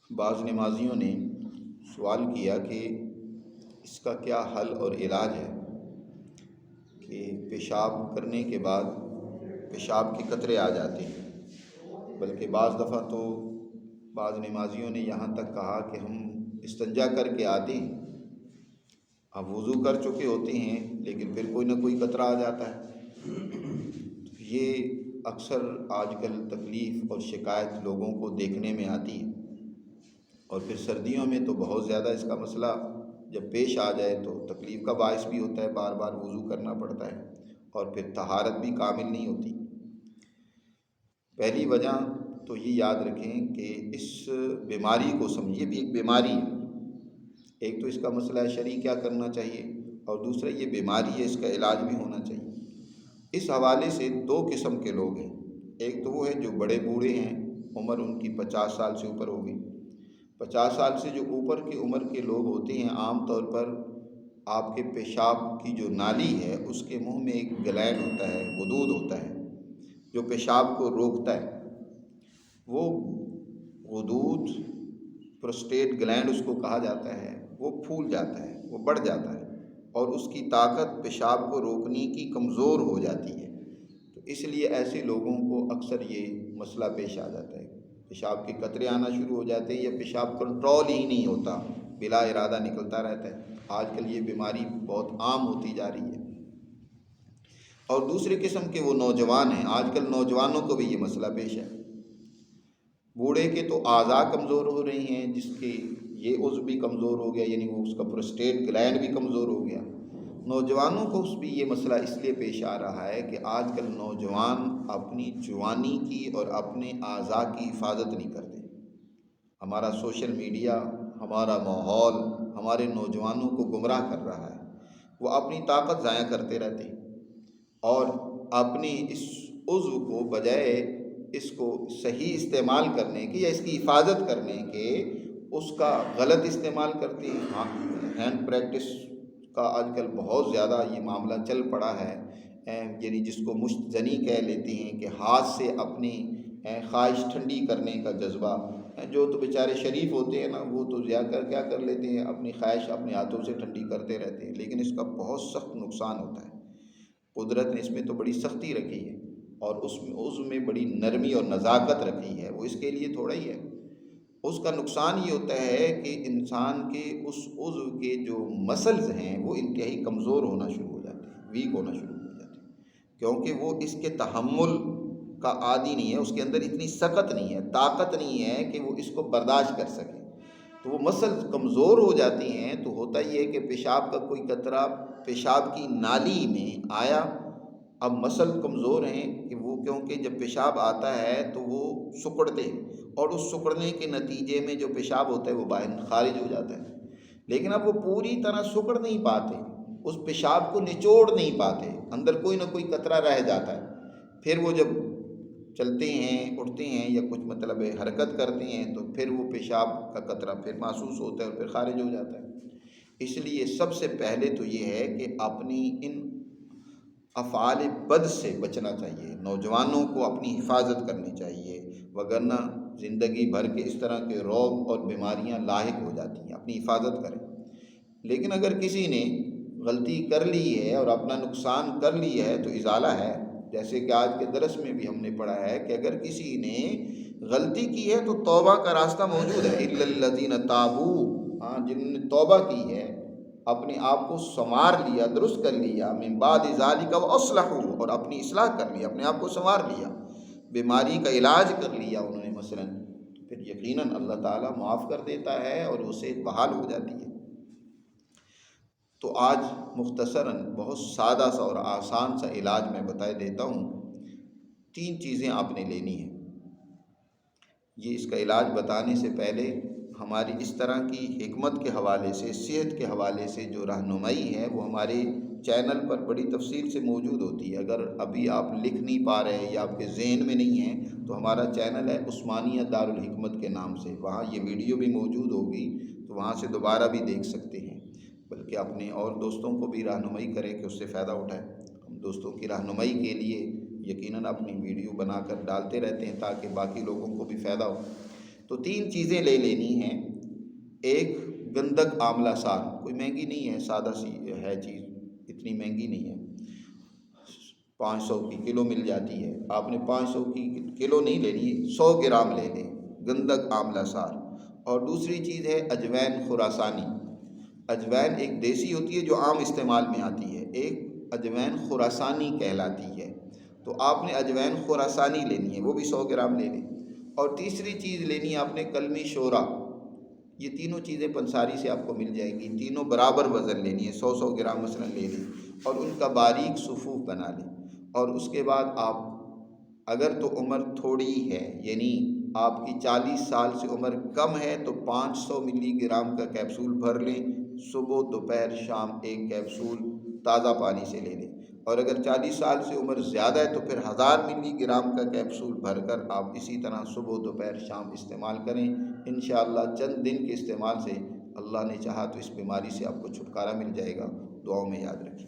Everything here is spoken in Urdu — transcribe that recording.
بعض نمازیوں نے سوال کیا کہ اس کا کیا حل اور علاج ہے کہ پیشاب کرنے کے بعد پیشاب کے قطرے آ جاتے ہیں، بلکہ بعض دفعہ تو بعض نمازیوں نے یہاں تک کہا کہ ہم استنجا کر کے آتے ہیں، اب وضو کر چکے ہوتے ہیں لیکن پھر کوئی نہ کوئی قطرہ آ جاتا ہے۔ یہ اکثر آج کل تکلیف اور شکایت لوگوں کو دیکھنے میں آتی ہے، اور پھر سردیوں میں تو بہت زیادہ اس کا مسئلہ جب پیش آ جائے تو تکلیف کا باعث بھی ہوتا ہے، بار بار وضو کرنا پڑتا ہے اور پھر طہارت بھی کامل نہیں ہوتی۔ پہلی وجہ تو یہ یاد رکھیں کہ اس بیماری کو سمجھیے بھی ایک بیماری ہے۔ ایک تو اس کا مسئلہ ہے شرعی کیا کرنا چاہیے، اور دوسرا یہ بیماری ہے، اس کا علاج بھی ہونا چاہیے۔ اس حوالے سے دو قسم کے لوگ ہیں، ایک تو وہ ہے جو بڑے بوڑھے ہیں، عمر ان کی 50 سال سے اوپر ہوگی۔ 50 سال سے جو اوپر کی عمر کے لوگ ہوتے ہیں، عام طور پر آپ کے پیشاب کی جو نالی ہے اس کے منہ میں ایک گلینڈ ہوتا ہے، غدود ہوتا ہے جو پیشاب کو روکتا ہے۔ وہ غدود، پروسٹیٹ گلینڈ اس کو کہا جاتا ہے، وہ پھول جاتا ہے، وہ بڑھ جاتا ہے، اور اس کی طاقت پیشاب کو روکنے کی کمزور ہو جاتی ہے۔ تو اس لیے ایسے لوگوں کو اکثر یہ مسئلہ پیش آ جاتا ہے، پیشاب کے قطرے آنا شروع ہو جاتے ہیں یا پیشاب کنٹرول ہی نہیں ہوتا، بلا ارادہ نکلتا رہتا ہے۔ آج کل یہ بیماری بہت عام ہوتی جا رہی ہے۔ اور دوسرے قسم کے وہ نوجوان ہیں، آج کل نوجوانوں کو بھی یہ مسئلہ پیش ہے۔ بوڑھے کے تو اعضاء کمزور ہو رہی ہیں، جس کے یہ عضو بھی کمزور ہو گیا، یعنی وہ اس کا پروسٹیٹ گلینڈ بھی کمزور ہو گیا۔ نوجوانوں کو بھی یہ مسئلہ اس لیے پیش آ رہا ہے کہ آج کل نوجوان اپنی جوانی کی اور اپنے اعضاء کی حفاظت نہیں کرتے۔ ہمارا سوشل میڈیا، ہمارا ماحول ہمارے نوجوانوں کو گمراہ کر رہا ہے۔ وہ اپنی طاقت ضائع کرتے رہتے ہیں اور اپنی اس عضو کو بجائے اس کو صحیح استعمال کرنے کے یا اس کی حفاظت کرنے کے اس کا غلط استعمال کرتے ہیں۔ ہینڈ پریکٹس کا آج کل بہت زیادہ یہ معاملہ چل پڑا ہے، یعنی جس کو مشت زنی کہہ لیتے ہیں کہ ہاتھ سے اپنی خواہش ٹھنڈی کرنے کا جذبہ۔ جو تو بیچارے شریف ہوتے ہیں نا، وہ تو کیا کر لیتے ہیں، اپنی خواہش اپنے ہاتھوں سے ٹھنڈی کرتے رہتے ہیں، لیکن اس کا بہت سخت نقصان ہوتا ہے۔ قدرت نے اس میں تو بڑی سختی رکھی ہے اور اس میں بڑی نرمی اور نزاکت رکھی ہے، وہ اس کے لیے تھوڑا ہی ہے۔ اس کا نقصان یہ ہوتا ہے کہ انسان کے اس عضو کے جو مسلز ہیں وہ انتہائی کمزور ہونا شروع ہو جاتے ہیں، ویک ہونا شروع ہو جاتے ہیں، کیونکہ وہ اس کے تحمل کا عادی نہیں ہے، اس کے اندر اتنی سخت نہیں ہے، طاقت نہیں ہے کہ وہ اس کو برداشت کر سکے۔ تو وہ مسلز کمزور ہو جاتی ہیں، تو ہوتا یہ ہے کہ پیشاب کا کوئی قطرہ پیشاب کی نالی میں آیا، اب مسل کمزور ہیں کہ وہ کیونکہ جب پیشاب آتا ہے تو وہ سکڑتے ہیں، اور اس سکڑنے کے نتیجے میں جو پیشاب ہوتا ہے وہ باہر خارج ہو جاتا ہے، لیکن اب وہ پوری طرح سکڑ نہیں پاتے، اس پیشاب کو نچوڑ نہیں پاتے، اندر کوئی نہ کوئی قطرہ رہ جاتا ہے۔ پھر وہ جب چلتے ہیں، اٹھتے ہیں یا کچھ حرکت کرتے ہیں تو پھر وہ پیشاب کا قطرہ پھر محسوس ہوتا ہے اور پھر خارج ہو جاتا ہے۔ اس لیے سب سے پہلے تو یہ ہے کہ اپنی ان افعال بد سے بچنا چاہیے، نوجوانوں کو اپنی حفاظت کرنی چاہیے، وگرنہ زندگی بھر کے اس طرح کے روگ اور بیماریاں لاحق ہو جاتی ہیں۔ اپنی حفاظت کریں۔ لیکن اگر کسی نے غلطی کر لی ہے اور اپنا نقصان کر لی ہے تو ازالہ ہے، جیسے کہ آج کے درس میں بھی ہم نے پڑھا ہے کہ اگر کسی نے غلطی کی ہے تو توبہ کا راستہ موجود ہے، الا الذین تابوا، جنہوں نے توبہ کی ہے، اپنے آپ کو سنوار لیا، درست کر لیا، من بعد ذالک واصلحوا، اور اپنی اصلاح کر لیا، اپنے آپ کو سنوار لیا، بیماری کا علاج کر لیا انہوں نے مثلا، پھر یقیناً اللہ تعالیٰ معاف کر دیتا ہے اور اسے بحال ہو جاتی ہے۔ تو آج مختصراً بہت سادہ سا اور آسان سا علاج میں بتا دیتا ہوں۔ 3 چیزیں آپ نے لینی ہیں۔ یہ اس کا علاج بتانے سے پہلے ہماری اس طرح کی حکمت کے حوالے سے، صحت کے حوالے سے جو رہنمائی ہے وہ ہمارے چینل پر بڑی تفصیل سے موجود ہوتی ہے۔ اگر ابھی آپ لکھ نہیں پا رہے یا آپ کے ذہن میں نہیں ہے تو ہمارا چینل ہے عثمانیہ دارالحکمت کے نام سے، وہاں یہ ویڈیو بھی موجود ہوگی، تو وہاں سے دوبارہ بھی دیکھ سکتے ہیں، بلکہ اپنے اور دوستوں کو بھی رہنمائی کریں کہ اس سے فائدہ اٹھائیں۔ ہم دوستوں کی رہنمائی کے لیے یقیناً اپنی ویڈیو بنا کر ڈالتے رہتے ہیں تاکہ باقی لوگوں کو بھی فائدہ ہو۔ تو 3 چیزیں لے لینی ہیں۔ ایک گندک آملہ سار، کوئی مہنگی نہیں ہے، سادہ سی ہے چیز، اتنی مہنگی نہیں ہے، 500 کی کلو مل جاتی ہے۔ آپ نے 500 کی کلو نہیں لینی، 100 گرام لے لیں گندک آملہ سار۔ اور دوسری چیز ہے اجوین خراسانی۔ اجوین ایک دیسی ہوتی ہے جو عام استعمال میں آتی ہے، ایک اجوین خراسانی کہلاتی ہے، تو آپ نے اجوین خراسانی لینی ہے، وہ بھی 100 گرام لے لیں۔ اور تیسری چیز لینی ہے آپ نے کلمی شورا۔ یہ تینوں چیزیں پنساری سے آپ کو مل جائیں گی، تینوں برابر وزن لینی ہے، 100 گرام مثلا لے لیں اور ان کا باریک صفوف بنا لیں۔ اور اس کے بعد آپ اگر تو عمر تھوڑی ہے، یعنی آپ کی 40 سال سے عمر کم ہے، تو 500 ملی گرام کا کیپسول بھر لیں، صبح دوپہر شام ایک کیپسول تازہ پانی سے لے لیں۔ اور اگر 40 سال سے عمر زیادہ ہے تو پھر 1000 ملی گرام کا کیپسول بھر کر آپ اسی طرح صبح دوپہر شام استعمال کریں۔ انشاءاللہ چند دن کے استعمال سے اللہ نے چاہا تو اس بیماری سے آپ کو چھٹکارا مل جائے گا۔ دعاؤں میں یاد رکھیں۔